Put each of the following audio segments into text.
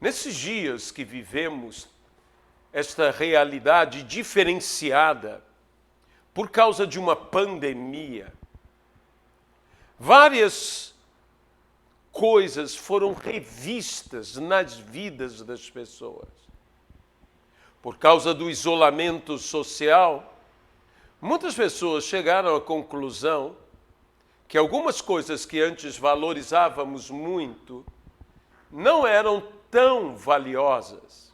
Nesses dias que vivemos esta realidade diferenciada por causa de uma pandemia, várias coisas foram revistas nas vidas das pessoas. Por causa do isolamento social, muitas pessoas chegaram à conclusão que algumas coisas que antes valorizávamos muito não eram tão valiosas.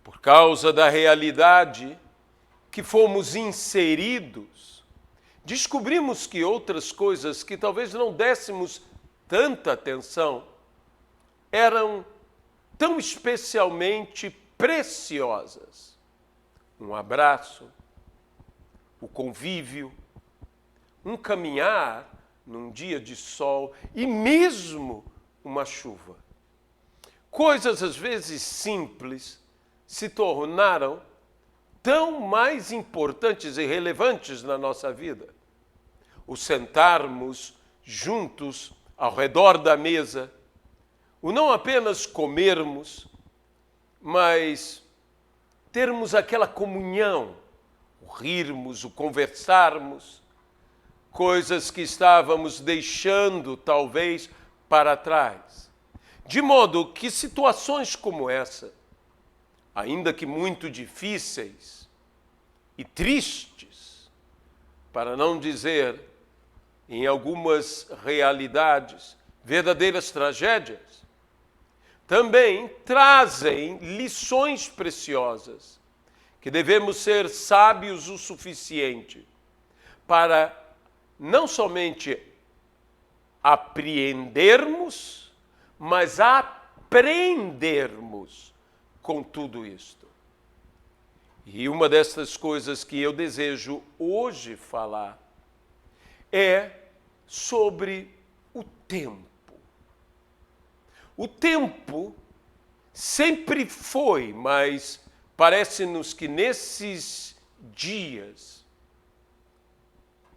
Por causa da realidade que fomos inseridos, descobrimos que outras coisas que talvez não dessemos tanta atenção eram tão especialmente preciosas. Um abraço, o convívio, um caminhar num dia de sol e mesmo uma chuva. Coisas às vezes simples se tornaram tão mais importantes e relevantes na nossa vida. O sentarmos juntos ao redor da mesa, o não apenas comermos, mas termos aquela comunhão, o rirmos, o conversarmos, coisas que estávamos deixando talvez para trás. De modo que situações como essa, ainda que muito difíceis e tristes, para não dizer, em algumas realidades, verdadeiras tragédias, também trazem lições preciosas, que devemos ser sábios o suficiente para não somente apreendermos, mas aprendermos com tudo isto. E uma dessas coisas que eu desejo hoje falar é sobre o tempo. O tempo sempre foi, mas parece-nos que nesses dias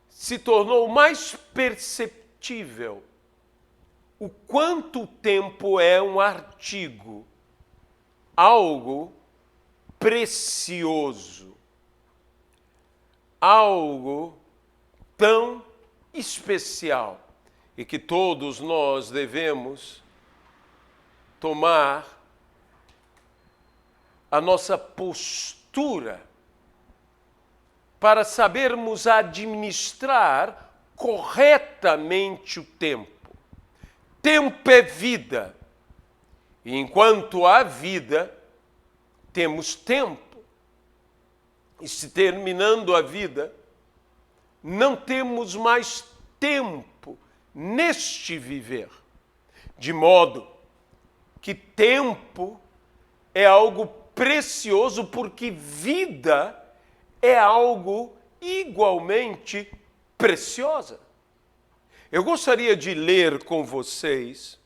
se tornou mais perceptível o quanto o tempo é um artigo, algo precioso, algo tão especial e que todos nós devemos tomar a nossa postura para sabermos administrar corretamente o tempo. Tempo é vida, e enquanto há vida, temos tempo. E se terminando a vida, não temos mais tempo neste viver. De modo que tempo é algo precioso, porque vida é algo igualmente preciosa. Eu gostaria de ler com vocês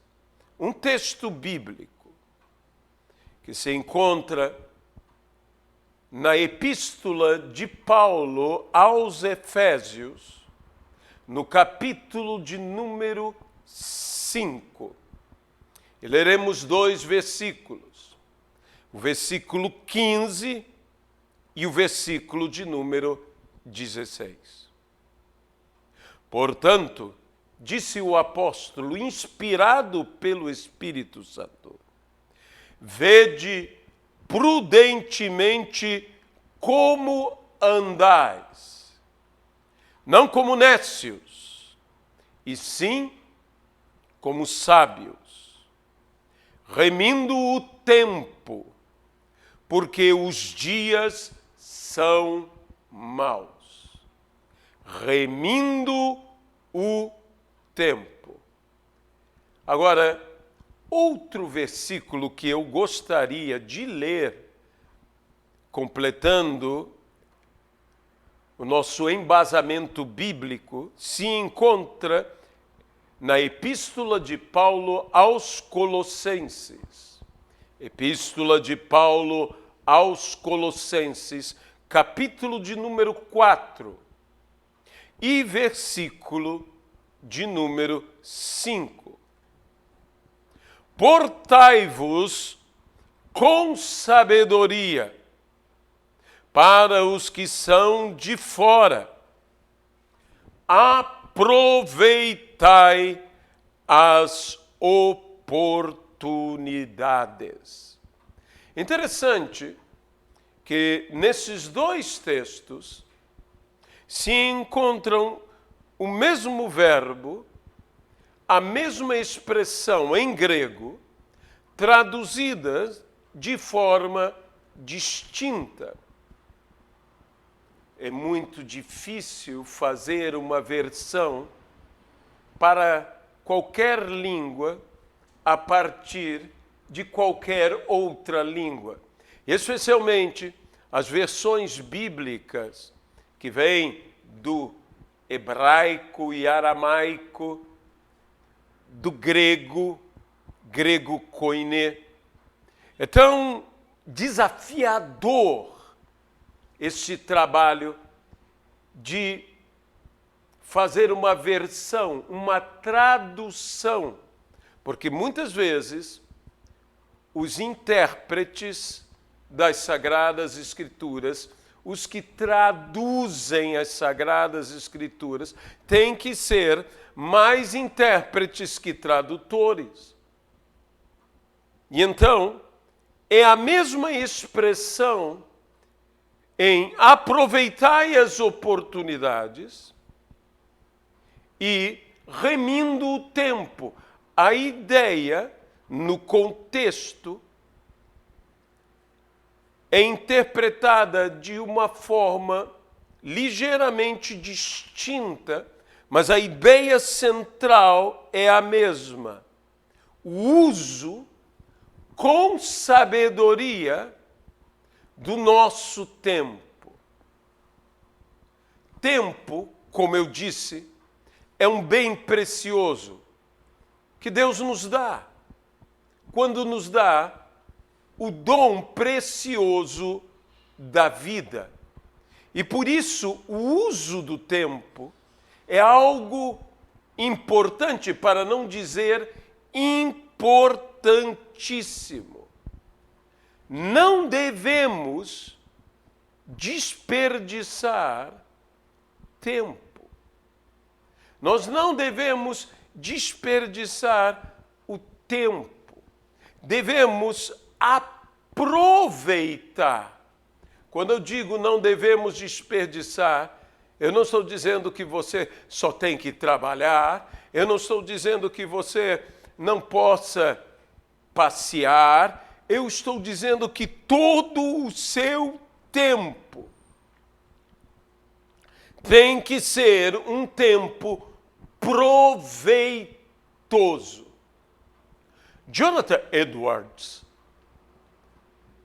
um texto bíblico que se encontra na Epístola de Paulo aos Efésios, no capítulo de número 5. E leremos 2 versículos, o versículo 15 e o versículo de número 16. Portanto, disse o apóstolo, inspirado pelo Espírito Santo, vede prudentemente como andais, não como nécios, e sim como sábios, remindo o tempo, porque os dias são maus. Remindo o tempo. Agora, outro versículo que eu gostaria de ler, completando o nosso embasamento bíblico, se encontra na Epístola de Paulo aos Colossenses. Epístola de Paulo aos Colossenses, capítulo de número 4 e versículo de número 5. portai-vos com sabedoria para os que são de fora. Aproveitai as oportunidades. Interessante que nesses dois textos se encontram o mesmo verbo, a mesma expressão em grego, traduzidas de forma distinta. É muito difícil fazer uma versão para qualquer língua a partir de qualquer outra língua. Especialmente as versões bíblicas que vêm do hebraico e aramaico, do grego koiné. É tão desafiador este trabalho de fazer uma versão, uma tradução, porque muitas vezes os intérpretes das Sagradas Escrituras, os que traduzem as Sagradas Escrituras, têm que ser mais intérpretes que tradutores. E então, é a mesma expressão em aproveitai as oportunidades e remindo o tempo. A ideia, no contexto, é interpretada de uma forma ligeiramente distinta, mas a ideia central é a mesma. O uso com sabedoria do nosso tempo. Tempo, como eu disse, é um bem precioso que Deus nos dá. Quando nos dá o dom precioso da vida. E por isso o uso do tempo é algo importante, para não dizer importantíssimo. Não devemos desperdiçar tempo. Nós não devemos desperdiçar o tempo. Devemos aproveitar. Quando eu digo não devemos desperdiçar, eu não estou dizendo que você só tem que trabalhar, eu não estou dizendo que você não possa passear, eu estou dizendo que todo o seu tempo tem que ser um tempo proveitoso. Jonathan Edwards,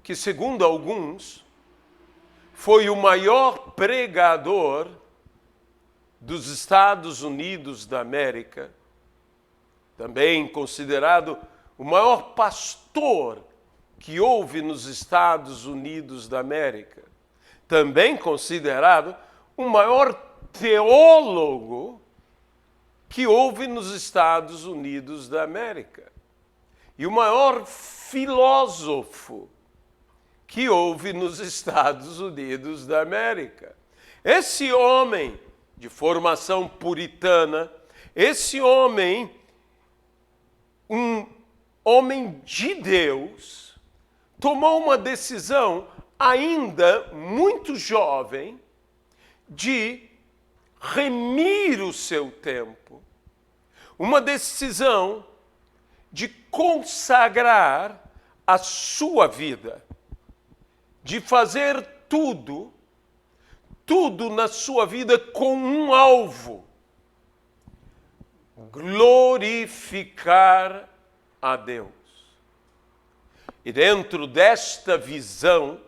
que segundo alguns foi o maior pregador dos Estados Unidos da América, também considerado o maior pastor que houve nos Estados Unidos da América, também considerado o maior teólogo que houve nos Estados Unidos da América e o maior filósofo que houve nos Estados Unidos da América. Esse homem de formação puritana, esse homem, um homem de Deus, tomou uma decisão ainda muito jovem de remir o seu tempo, uma decisão de consagrar a sua vida, de fazer tudo na sua vida com um alvo: glorificar a Deus. E dentro desta visão,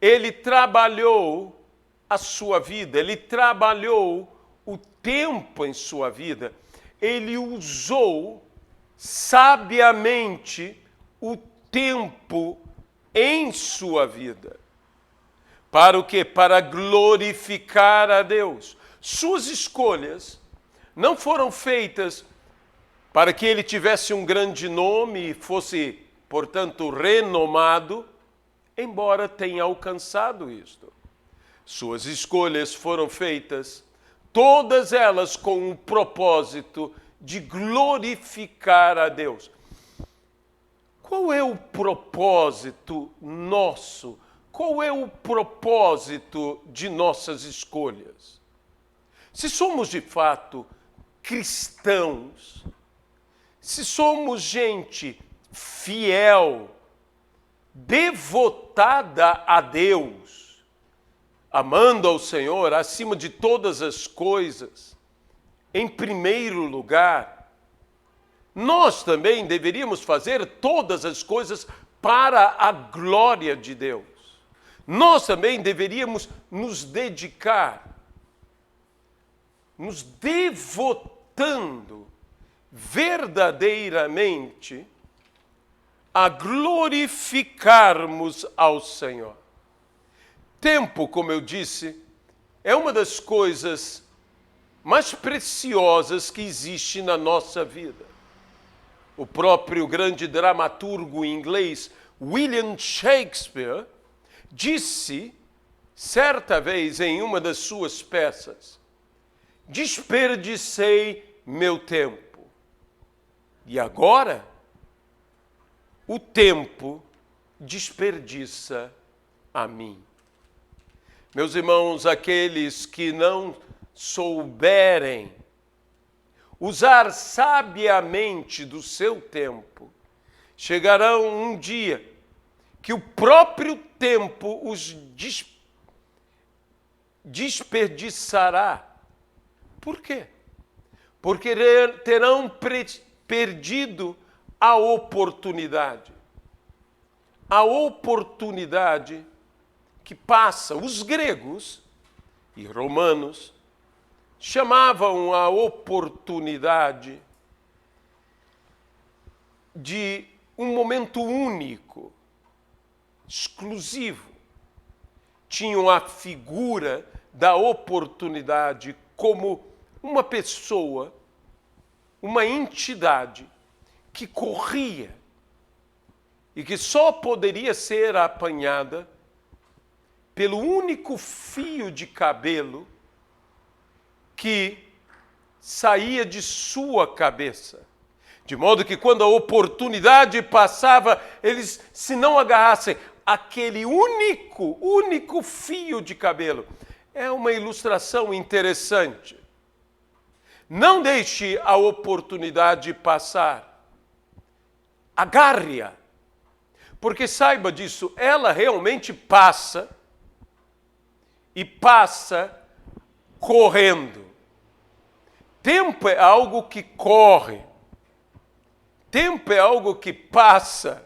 ele trabalhou a sua vida, ele trabalhou o tempo em sua vida, ele usou sabiamente o tempo em sua vida. Para o quê? Para glorificar a Deus. Suas escolhas não foram feitas para que ele tivesse um grande nome e fosse, portanto, renomado, embora tenha alcançado isto. Suas escolhas foram feitas, todas elas com o propósito de glorificar a Deus. Qual é o propósito nosso? Qual é o propósito de nossas escolhas? Se somos de fato cristãos, se somos gente fiel, devotada a Deus, amando ao Senhor acima de todas as coisas, em primeiro lugar, nós também deveríamos fazer todas as coisas para a glória de Deus. Nós também deveríamos nos dedicar, nos devotando verdadeiramente a glorificarmos ao Senhor. Tempo, como eu disse, é uma das coisas mais preciosas que existe na nossa vida. O próprio grande dramaturgo inglês William Shakespeare disse, certa vez em uma das suas peças, desperdicei meu tempo. E agora, o tempo desperdiça a mim. Meus irmãos, aqueles que não souberem usar sabiamente do seu tempo, chegarão um dia que o próprio tempo os desperdiçará. Por quê? Porque terão perdido a oportunidade. A oportunidade que passa. Os gregos e romanos chamavam a oportunidade de um momento único, exclusivo. Tinham a figura da oportunidade como uma pessoa, uma entidade que corria e que só poderia ser apanhada pelo único fio de cabelo que saía de sua cabeça. De modo que quando a oportunidade passava, eles, se não agarrassem aquele único fio de cabelo. É uma ilustração interessante. Não deixe a oportunidade passar. Agarre-a. Porque saiba disso, ela realmente passa e passa correndo. Tempo é algo que corre. Tempo é algo que passa.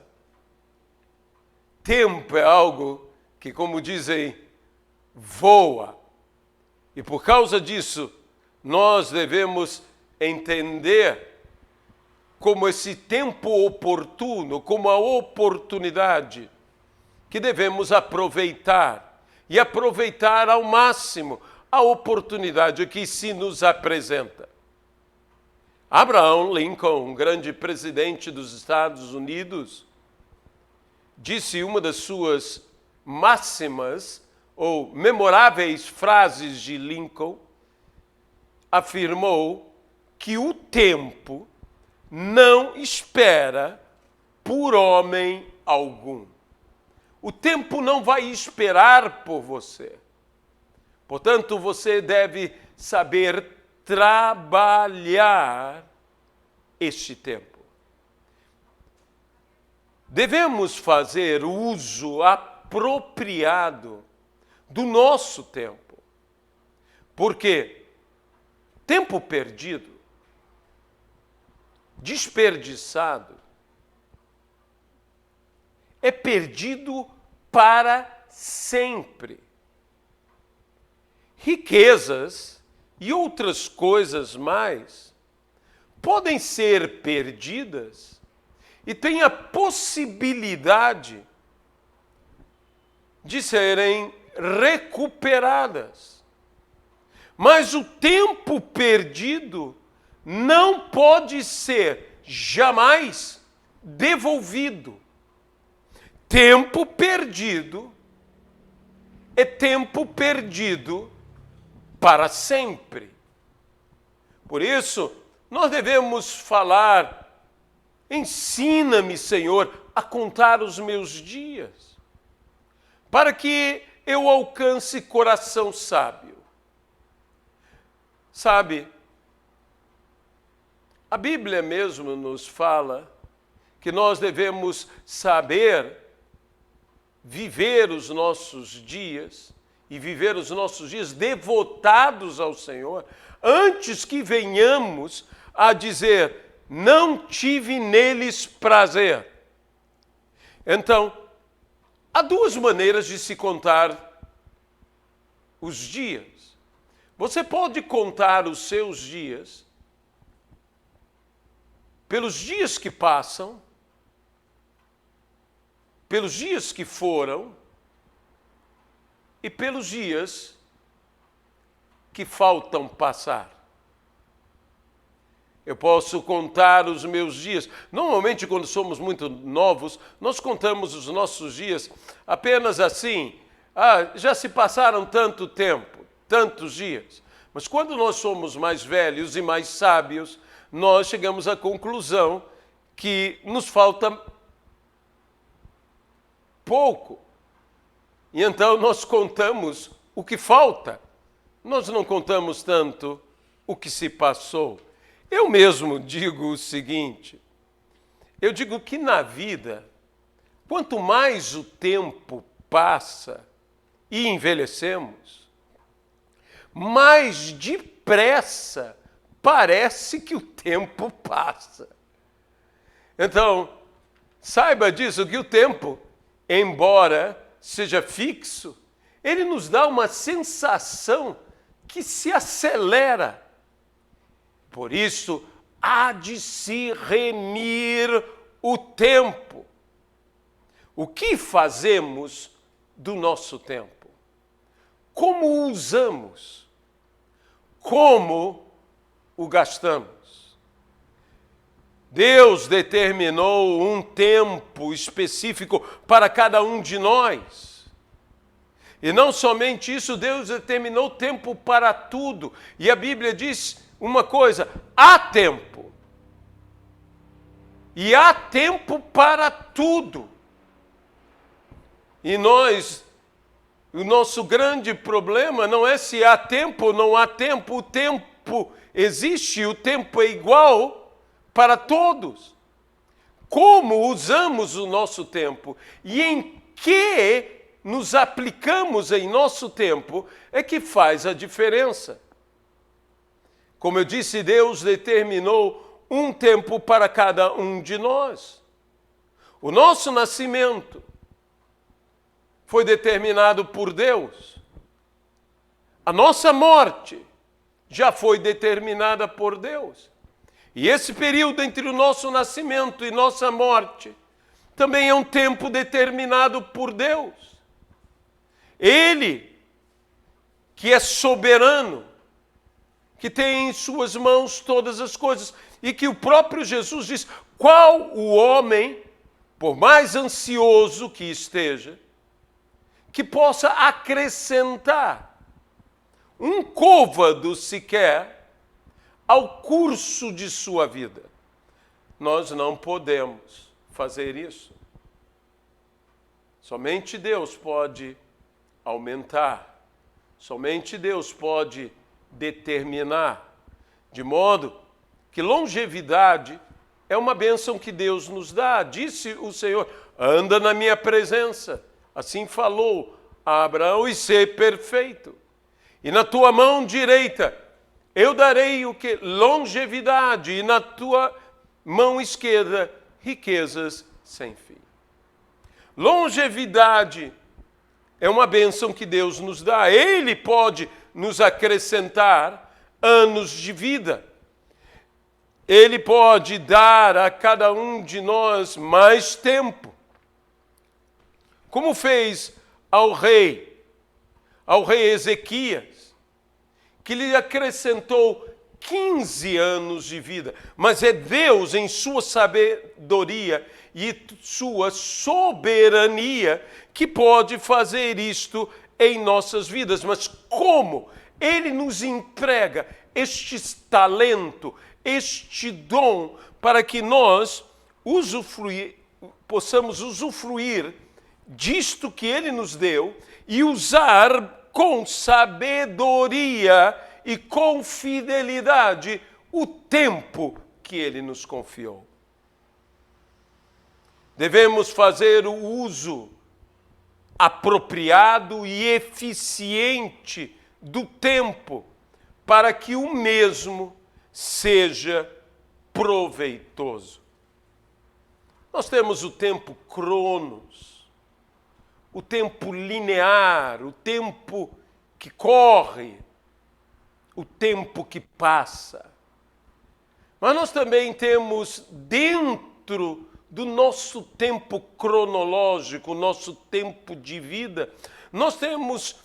Tempo é algo que, como dizem, voa. E por causa disso, nós devemos entender como esse tempo oportuno, como a oportunidade que devemos aproveitar. E aproveitar ao máximo a oportunidade que se nos apresenta. Abraham Lincoln, um grande presidente dos Estados Unidos, disse uma das suas máximas ou memoráveis frases de Lincoln, afirmou que o tempo não espera por homem algum. O tempo não vai esperar por você. Portanto, você deve saber trabalhar este tempo. Devemos fazer uso apropriado do nosso tempo. Porque tempo perdido, desperdiçado, é perdido para sempre. Riquezas e outras coisas mais podem ser perdidas e têm a possibilidade de serem recuperadas. Mas o tempo perdido não pode ser jamais devolvido. Tempo perdido é tempo perdido para sempre. Por isso, nós devemos falar: ensina-me, Senhor, a contar os meus dias, para que eu alcance coração sábio. Sabe, a Bíblia mesmo nos fala que nós devemos saber viver os nossos dias e viver os nossos dias devotados ao Senhor, antes que venhamos a dizer: não tive neles prazer. Então, há duas maneiras de se contar os dias. Você pode contar os seus dias pelos dias que passam, pelos dias que foram e pelos dias que faltam passar. Eu posso contar os meus dias. Normalmente, quando somos muito novos, nós contamos os nossos dias apenas assim: já se passaram tanto tempo, tantos dias. Mas quando nós somos mais velhos e mais sábios, nós chegamos à conclusão que nos falta pouco. E então nós contamos o que falta. Nós não contamos tanto o que se passou. Eu mesmo digo o seguinte: eu digo que na vida, quanto mais o tempo passa e envelhecemos, mais depressa parece que o tempo passa. Então, saiba disso, que o tempo, embora seja fixo, ele nos dá uma sensação que se acelera. Por isso, há de se remir o tempo. O que fazemos do nosso tempo? Como o usamos? Como o gastamos? Deus determinou um tempo específico para cada um de nós. E não somente isso, Deus determinou tempo para tudo. E a Bíblia diz uma coisa: há tempo. E há tempo para tudo. E o nosso grande problema não é se há tempo ou não há tempo. O tempo existe, o tempo é igual para todos. Como usamos o nosso tempo e em que nos aplicamos em nosso tempo é que faz a diferença. Como eu disse, Deus determinou um tempo para cada um de nós. O nosso nascimento foi determinado por Deus. A nossa morte já foi determinada por Deus. E esse período entre o nosso nascimento e nossa morte também é um tempo determinado por Deus. Ele, que é soberano, que tem em suas mãos todas as coisas, e que o próprio Jesus diz: qual o homem, por mais ansioso que esteja, que possa acrescentar um côvado sequer ao curso de sua vida? Nós não podemos fazer isso. Somente Deus pode aumentar, somente Deus pode determinar, de modo que longevidade é uma bênção que Deus nos dá. Disse o Senhor: anda na minha presença. Assim falou a Abraão: e ser perfeito. E na tua mão direita eu darei o que? Longevidade, e na tua mão esquerda riquezas sem fim. Longevidade é uma bênção que Deus nos dá. Ele pode nos acrescentar anos de vida. Ele pode dar a cada um de nós mais tempo. Como fez ao rei Ezequias, que lhe acrescentou 15 anos de vida, mas é Deus, em sua sabedoria e sua soberania, que pode fazer isto em nossas vidas. Mas como Ele nos entrega este talento, este dom, para que nós possamos usufruir disto que Ele nos deu e usar com sabedoria e com fidelidade o tempo que Ele nos confiou. Devemos fazer o uso apropriado e eficiente do tempo para que o mesmo seja proveitoso. Nós temos o tempo cronos, o tempo linear, o tempo que corre, o tempo que passa. Mas nós também temos dentro do nosso tempo cronológico, o nosso tempo de vida, nós temos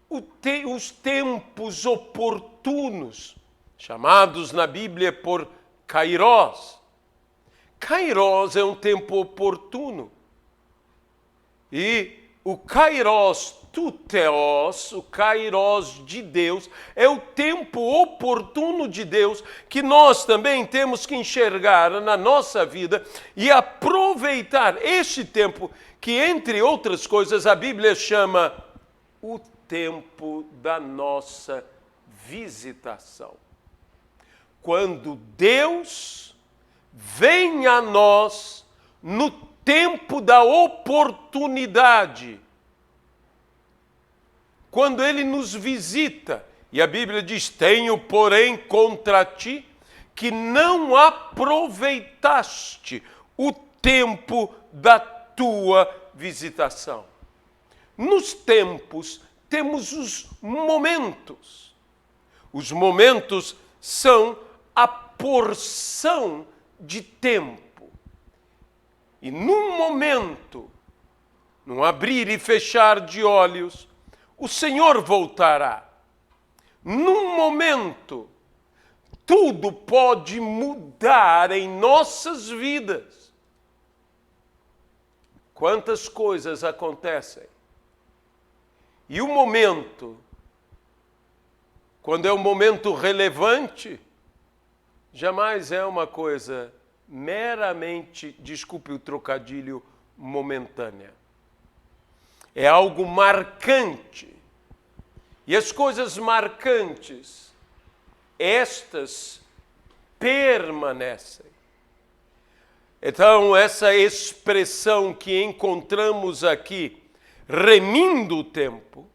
os tempos oportunos, chamados na Bíblia por Kairos. Kairos é um tempo oportuno. E o Kairos Tuteos, o Kairos de Deus, é o tempo oportuno de Deus que nós também temos que enxergar na nossa vida e aproveitar este tempo que, entre outras coisas, a Bíblia chama o tempo da nossa visitação. Quando Deus vem a nós no tempo da oportunidade, quando Ele nos visita, e a Bíblia diz: tenho, porém, contra ti, que não aproveitaste o tempo da tua visitação. Nos tempos, temos os momentos. Os momentos são a porção de tempo. E num momento, num abrir e fechar de olhos, o Senhor voltará. Num momento, tudo pode mudar em nossas vidas. Quantas coisas acontecem. E o momento, quando é um momento relevante, jamais é uma coisa meramente, desculpe o trocadilho, momentânea. É algo marcante. E as coisas marcantes, estas permanecem. Então, essa expressão que encontramos aqui, remindo o tempo,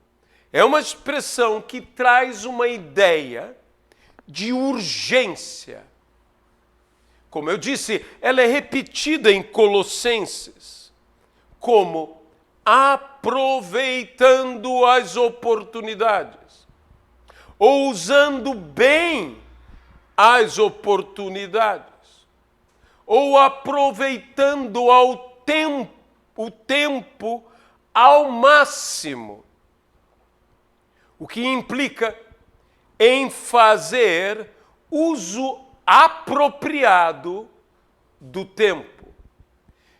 é uma expressão que traz uma ideia de urgência. Como eu disse, ela é repetida em Colossenses como aproveitando as oportunidades, ou usando bem as oportunidades, ou aproveitando o tempo ao máximo, o que implica em fazer uso apropriado do tempo.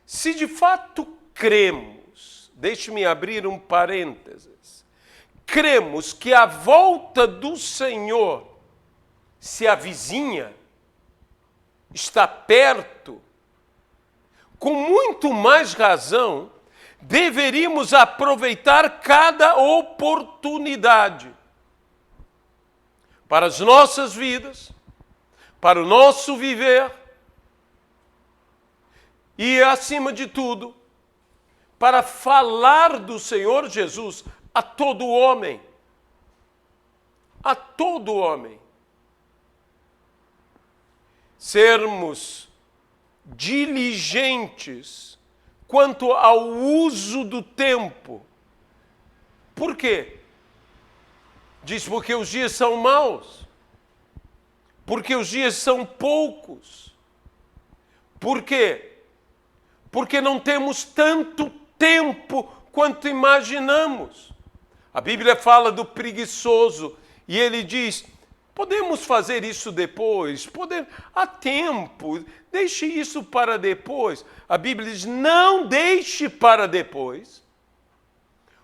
Se de fato cremos, deixe-me abrir um parênteses, cremos que a volta do Senhor se avizinha, está perto, com muito mais razão, deveríamos aproveitar cada oportunidade para as nossas vidas, para o nosso viver e, acima de tudo, para falar do Senhor Jesus a todo homem. A todo homem. Sermos diligentes quanto ao uso do tempo. Por quê? Diz porque os dias são maus. Porque os dias são poucos. Por quê? Porque não temos tanto tempo quanto imaginamos. A Bíblia fala do preguiçoso e ele diz: Podemos fazer isso depois, há tempo, deixe isso para depois. A Bíblia diz, não deixe para depois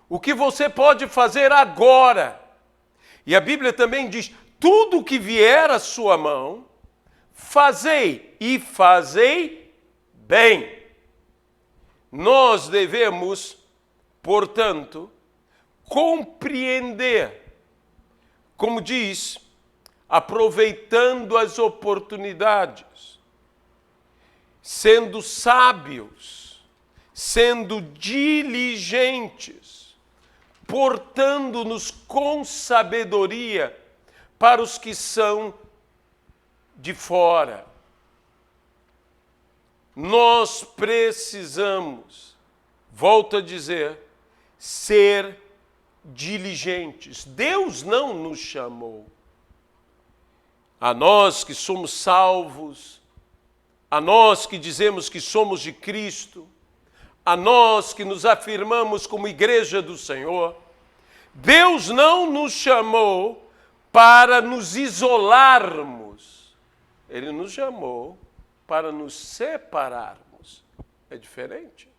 o que você pode fazer agora. E a Bíblia também diz, tudo que vier à sua mão, fazei, e fazei bem. Nós devemos, portanto, compreender, como diz, aproveitando as oportunidades, sendo sábios, sendo diligentes, portando-nos com sabedoria para os que são de fora. Nós precisamos, volto a dizer, ser diligentes. Deus não nos chamou. A nós que somos salvos, a nós que dizemos que somos de Cristo, a nós que nos afirmamos como igreja do Senhor, Deus não nos chamou para nos isolarmos. Ele nos chamou para nos separarmos. É diferente.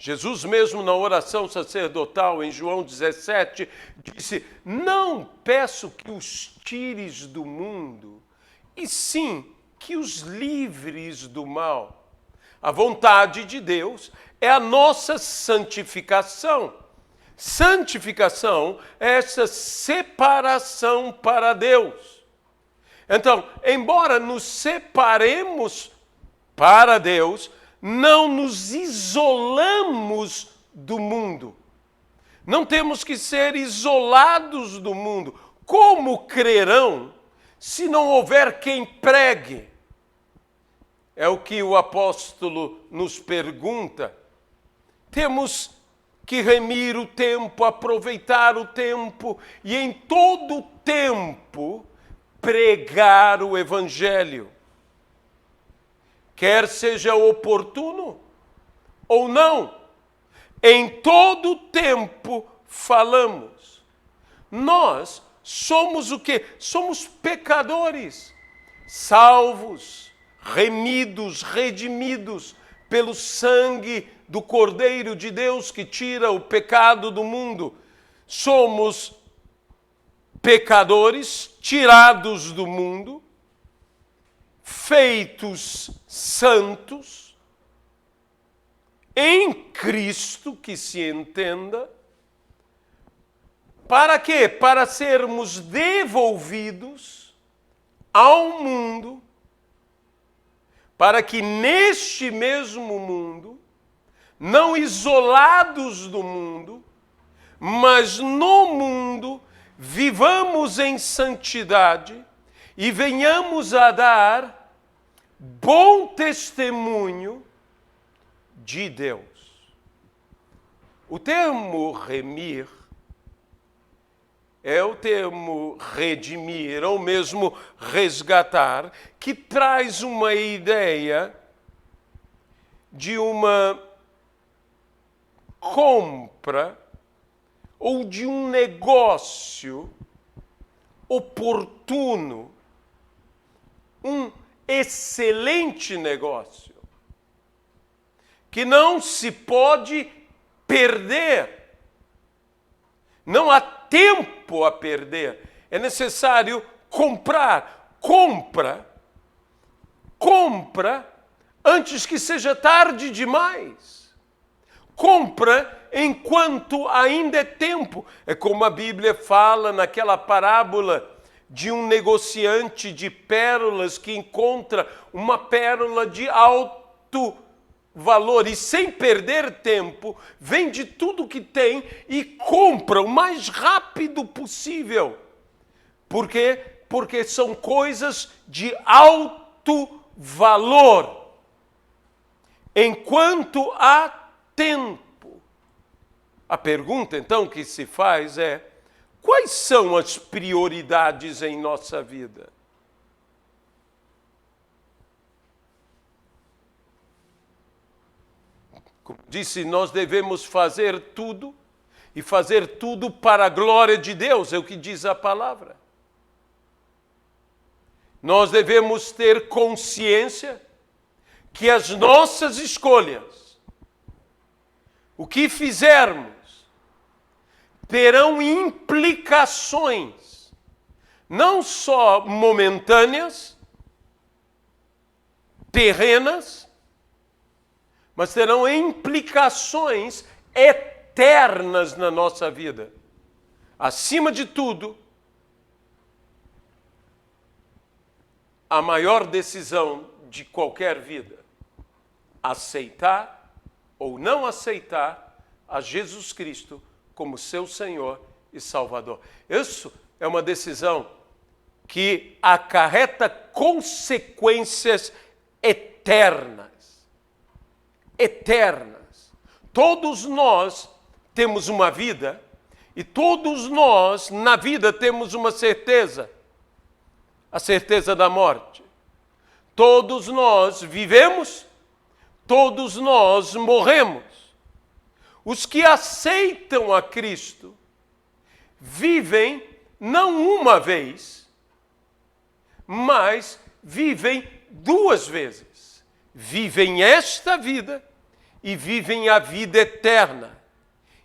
Jesus mesmo na oração sacerdotal em João 17 disse, não peço que os tires do mundo, e sim que os livres do mal. A vontade de Deus é a nossa santificação. Santificação é essa separação para Deus. Então, embora nos separemos para Deus, não nos isolamos do mundo. Não temos que ser isolados do mundo. Como crerão se não houver quem pregue? É o que o apóstolo nos pergunta. Temos que remir o tempo, aproveitar o tempo e em todo o tempo pregar o evangelho. Quer seja oportuno ou não, em todo tempo falamos. Nós somos o quê? Somos pecadores, salvos, remidos, redimidos pelo sangue do Cordeiro de Deus que tira o pecado do mundo. Somos pecadores, tirados do mundo, feitos santos, em Cristo, que se entenda. Para quê? Para sermos devolvidos ao mundo, para que neste mesmo mundo, não isolados do mundo, mas no mundo, vivamos em santidade e venhamos a dar bom testemunho de Deus. O termo remir é o termo redimir, ou mesmo resgatar, que traz uma ideia de uma compra ou de um negócio oportuno, um excelente negócio, que não se pode perder. Não há tempo a perder. É necessário comprar. Compra antes que seja tarde demais. Compra enquanto ainda é tempo. É como a Bíblia fala naquela parábola de um negociante de pérolas que encontra uma pérola de alto valor e sem perder tempo, vende tudo que tem e compra o mais rápido possível. Por quê? Porque são coisas de alto valor. Enquanto há tempo. A pergunta, então, que se faz é: quais são as prioridades em nossa vida? Como disse, nós devemos fazer tudo, e fazer tudo para a glória de Deus, é o que diz a palavra. Nós devemos ter consciência que as nossas escolhas, o que fizermos, terão implicações, não só momentâneas, terrenas, mas terão implicações eternas na nossa vida. Acima de tudo, a maior decisão de qualquer vida, aceitar ou não aceitar a Jesus Cristo como seu Senhor e Salvador. Isso é uma decisão que acarreta consequências eternas. Eternas. Todos nós temos uma vida e todos nós na vida temos uma certeza. A certeza da morte. Todos nós vivemos, todos nós morremos. Os que aceitam a Cristo vivem não uma vez, mas vivem duas vezes. Vivem esta vida e vivem a vida eterna.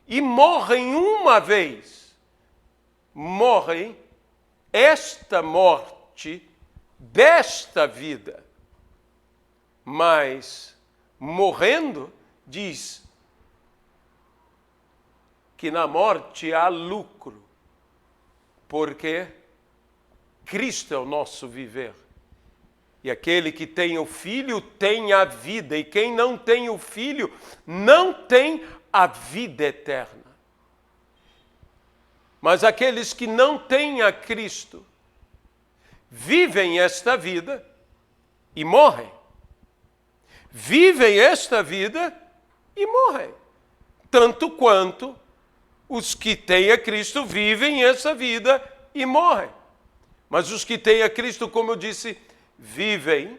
E morrem uma vez. Morrem esta morte desta vida. Mas, morrendo, diz que na morte há lucro, porque Cristo é o nosso viver. E aquele que tem o Filho tem a vida, e quem não tem o Filho não tem a vida eterna. Mas aqueles que não têm a Cristo vivem esta vida e morrem. Vivem esta vida e morrem. Tanto quanto os que têm a Cristo vivem essa vida e morrem. Mas os que têm a Cristo, como eu disse, vivem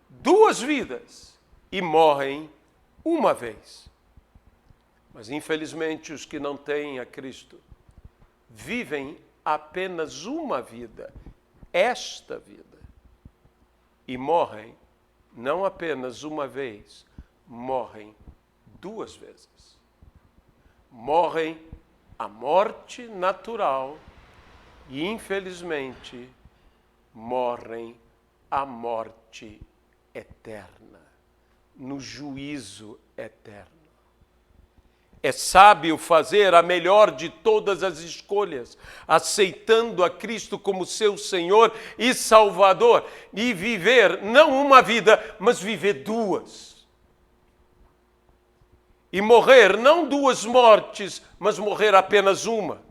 duas vidas e morrem uma vez. Mas, infelizmente, os que não têm a Cristo vivem apenas uma vida, esta vida, e morrem não apenas uma vez, morrem duas vezes. Morrem a morte natural e, infelizmente, morrem a morte eterna, no juízo eterno. É sábio fazer a melhor de todas as escolhas, aceitando a Cristo como seu Senhor e Salvador, e viver não uma vida, mas viver duas. E morrer não duas mortes, mas morrer apenas uma.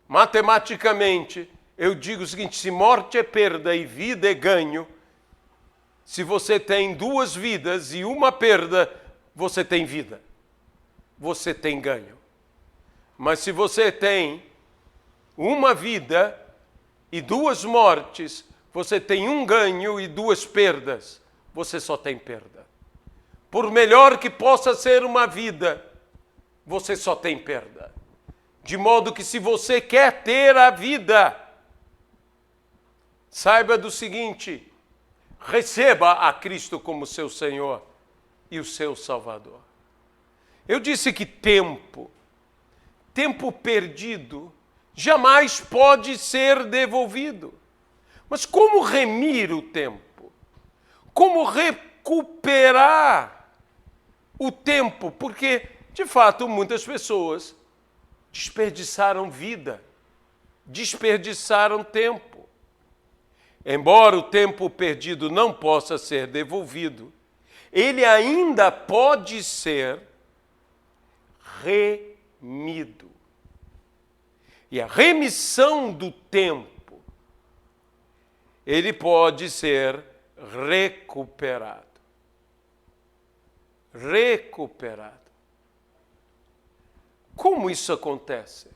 Matematicamente, eu digo o seguinte: se morte é perda e vida é ganho, se você tem duas vidas e uma perda, você tem vida. Você tem ganho. Mas se você tem uma vida e duas mortes, você tem um ganho e duas perdas. Você só tem perda. Por melhor que possa ser uma vida, você só tem perda. De modo que se você quer ter a vida, saiba do seguinte: receba a Cristo como seu Senhor e o seu Salvador. Eu disse que tempo perdido, jamais pode ser devolvido. Mas como remir o tempo? Como recuperar o tempo? Porque, de fato, muitas pessoas desperdiçaram vida, desperdiçaram tempo. Embora o tempo perdido não possa ser devolvido, ele ainda pode ser remido. E a remissão do tempo, ele pode ser recuperado. Recuperado. Como isso acontece?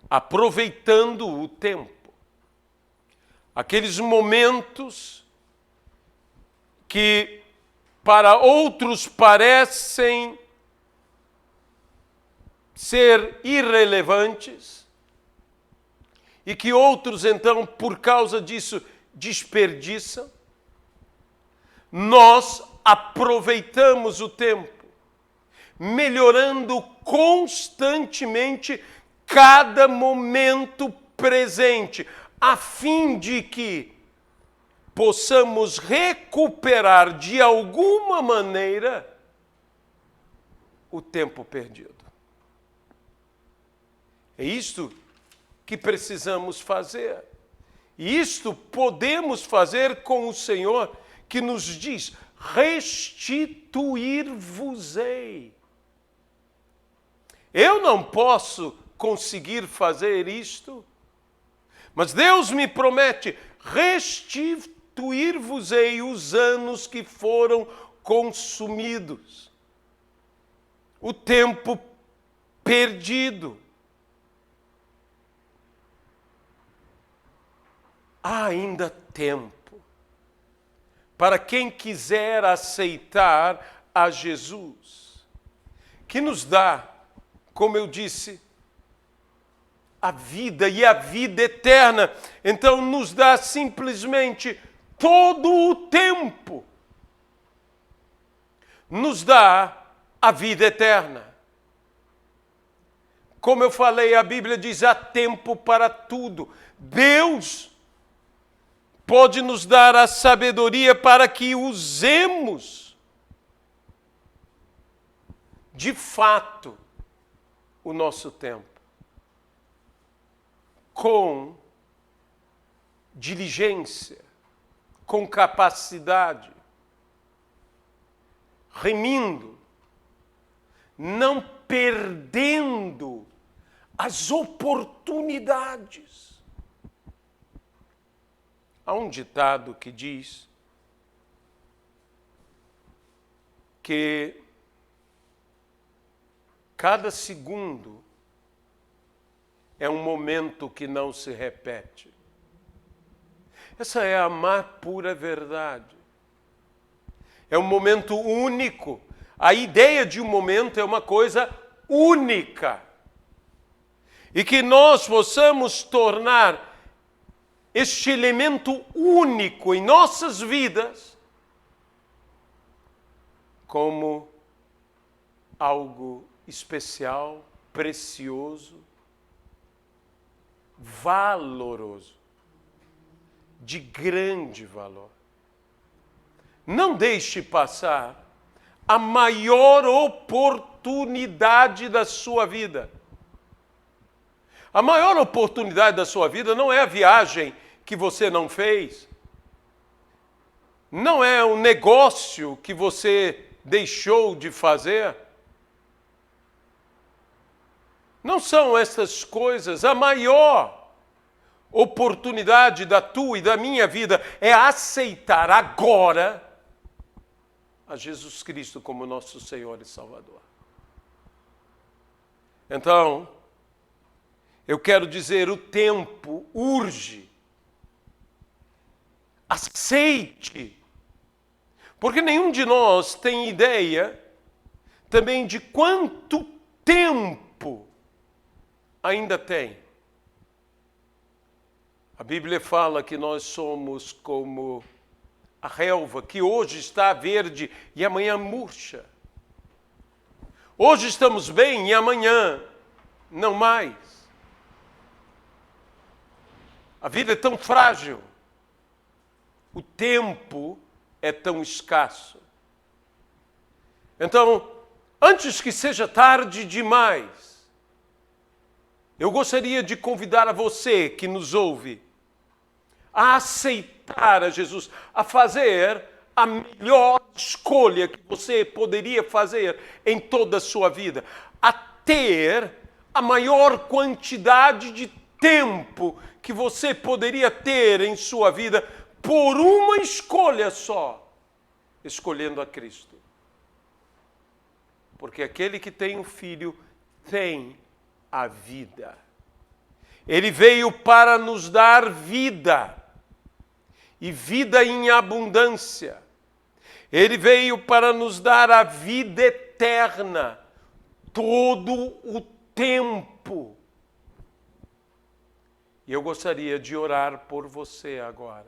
Aproveitando o tempo. Aqueles momentos que para outros parecem ser irrelevantes e que outros, então, por causa disso, desperdiçam, nós aproveitamos o tempo, melhorando constantemente cada momento presente, a fim de que possamos recuperar de alguma maneira o tempo perdido. É isto que precisamos fazer. E isto podemos fazer com o Senhor, que nos diz: restituir-vos-ei. Eu não posso conseguir fazer isto, mas Deus me promete: restituir-vos-ei os anos que foram consumidos, o tempo perdido. Há ainda tempo para quem quiser aceitar a Jesus, que nos dá, como eu disse, a vida e a vida eterna. Então nos dá simplesmente todo o tempo. Nos dá a vida eterna. Como eu falei, a Bíblia diz: há tempo para tudo. Deus pode nos dar a sabedoria para que usemos de fato o nosso tempo com diligência, com capacidade, remindo, não perdendo as oportunidades. Há um ditado que diz que cada segundo é um momento que não se repete. Essa é a mais pura verdade. É um momento único. A ideia de um momento é uma coisa única. E que nós possamos tornar este elemento único em nossas vidas como algo especial, precioso, valoroso, de grande valor. Não deixe passar a maior oportunidade da sua vida. A maior oportunidade da sua vida não é a viagem que você não fez, não é o negócio que você deixou de fazer. Não são essas coisas. A maior oportunidade da tua e da minha vida é aceitar agora a Jesus Cristo como nosso Senhor e Salvador. Então, eu quero dizer, o tempo urge. Aceite. Porque nenhum de nós tem ideia também de quanto tempo ainda tem. A Bíblia fala que nós somos como a relva que hoje está verde e amanhã murcha. Hoje estamos bem e amanhã não mais. A vida é tão frágil. O tempo é tão escasso. Então, antes que seja tarde demais, eu gostaria de convidar a você que nos ouve a aceitar a Jesus, a fazer a melhor escolha que você poderia fazer em toda a sua vida, a ter a maior quantidade de tempo que você poderia ter em sua vida por uma escolha só, escolhendo a Cristo. Porque aquele que tem o Filho tem a vida. Ele veio para nos dar vida, e vida em abundância. Ele veio para nos dar a vida eterna, todo o tempo. E eu gostaria de orar por você agora,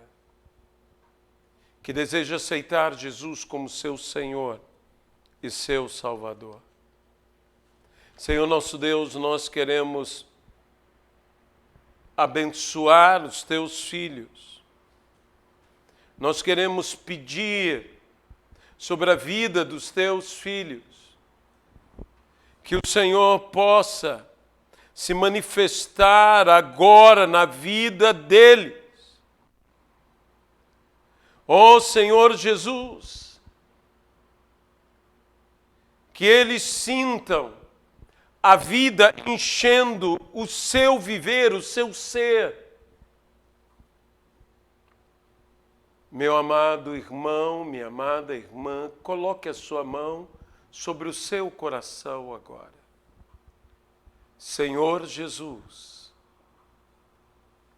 que deseja aceitar Jesus como seu Senhor e seu Salvador. Senhor nosso Deus, nós queremos abençoar os teus filhos. Nós queremos pedir sobre a vida dos teus filhos, que o Senhor possa se manifestar agora na vida deles. Ó Senhor Jesus, que eles sintam a vida enchendo o seu viver, o seu ser. Meu amado irmão, minha amada irmã, coloque a sua mão sobre o seu coração agora. Senhor Jesus,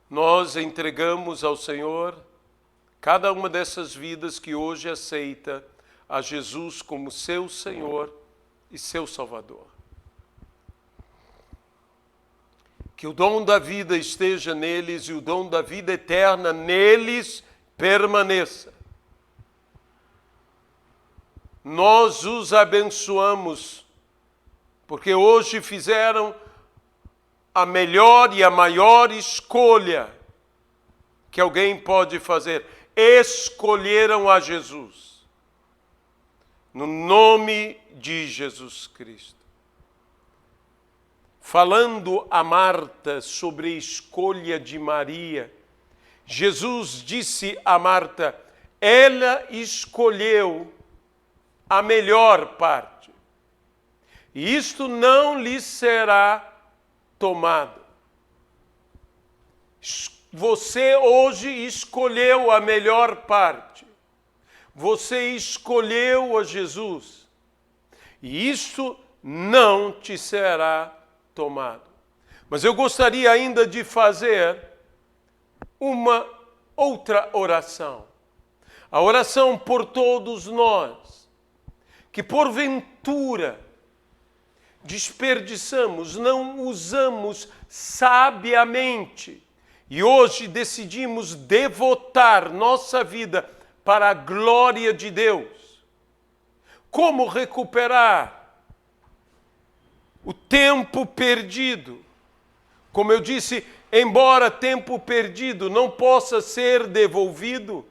nós entregamos ao Senhor cada uma dessas vidas que hoje aceita a Jesus como seu Senhor e seu Salvador. Que o dom da vida esteja neles e o dom da vida eterna neles permaneça. Nós os abençoamos, porque hoje fizeram a melhor e a maior escolha que alguém pode fazer. Escolheram a Jesus. No nome de Jesus Cristo. Falando a Marta sobre a escolha de Maria, Jesus disse a Marta, ela escolheu a melhor parte. E isto não lhe será tomado. Você hoje escolheu a melhor parte. Você escolheu a Jesus. E isto não te será tomado. Mas eu gostaria ainda de fazer uma outra oração. A oração por todos nós, que porventura desperdiçamos, não usamos sabiamente, e hoje decidimos devotar nossa vida para a glória de Deus. Como recuperar o tempo perdido? Como eu disse, embora tempo perdido não possa ser devolvido,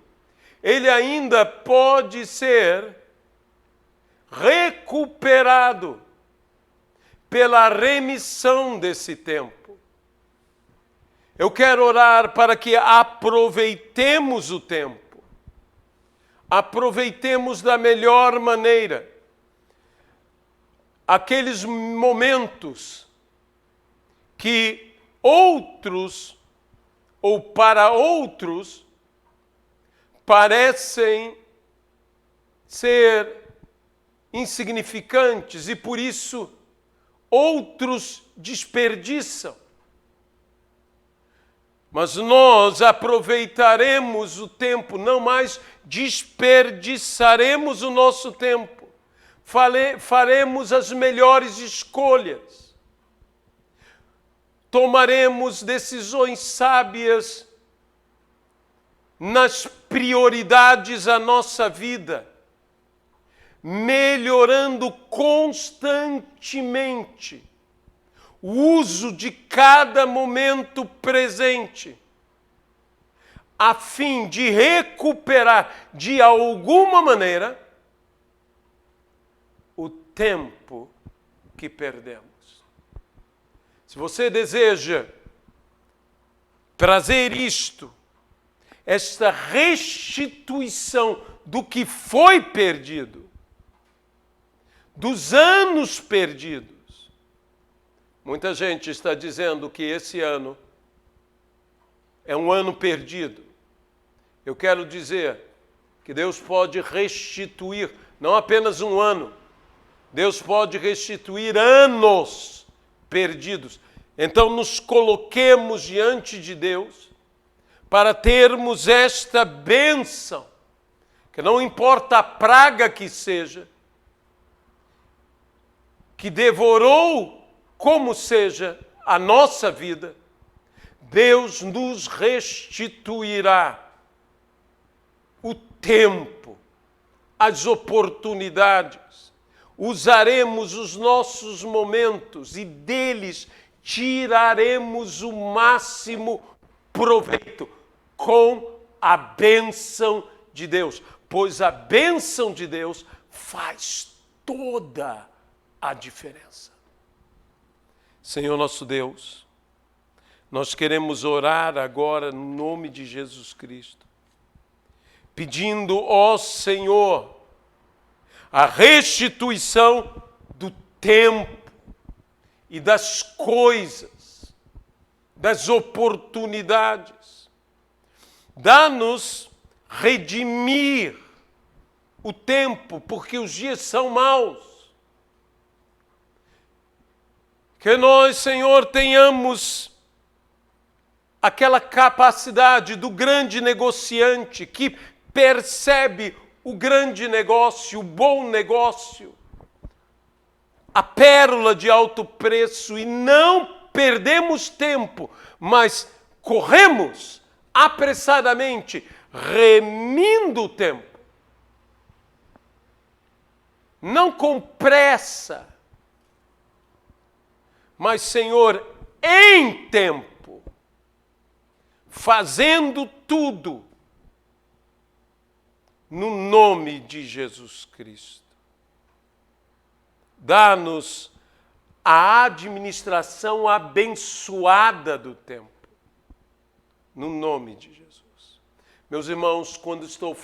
ele ainda pode ser recuperado pela remissão desse tempo. Eu quero orar para que aproveitemos o tempo. Aproveitemos da melhor maneira aqueles momentos que outros, ou para outros, parecem ser insignificantes e por isso outros desperdiçam. Mas nós aproveitaremos o tempo, não mais desperdiçaremos o nosso tempo. Faremos as melhores escolhas. Tomaremos decisões sábias nas prioridades da nossa vida, melhorando constantemente o uso de cada momento presente, a fim de recuperar de alguma maneira o tempo que perdemos. Se você deseja trazer esta restituição do que foi perdido, dos anos perdidos. Muita gente está dizendo que esse ano é um ano perdido. Eu quero dizer que Deus pode restituir, não apenas um ano, Deus pode restituir anos perdidos. Então nos coloquemos diante de Deus para termos esta bênção, que não importa a praga que seja, que devorou como seja a nossa vida, Deus nos restituirá o tempo, as oportunidades. Usaremos os nossos momentos e deles tiraremos o máximo proveito com a bênção de Deus, pois a bênção de Deus faz toda a diferença. Senhor nosso Deus, nós queremos orar agora no nome de Jesus Cristo, pedindo, ó Senhor, a restituição do tempo e das coisas, das oportunidades. Dá-nos redimir o tempo, porque os dias são maus. Que nós, Senhor, tenhamos aquela capacidade do grande negociante que percebe o grande negócio, o bom negócio, a pérola de alto preço, e não perdemos tempo, mas corremos apressadamente, remindo o tempo. Não com pressa, mas, Senhor, em tempo, fazendo tudo no nome de Jesus Cristo. Dá-nos a administração abençoada do tempo, no nome de Jesus. Meus irmãos, quando estou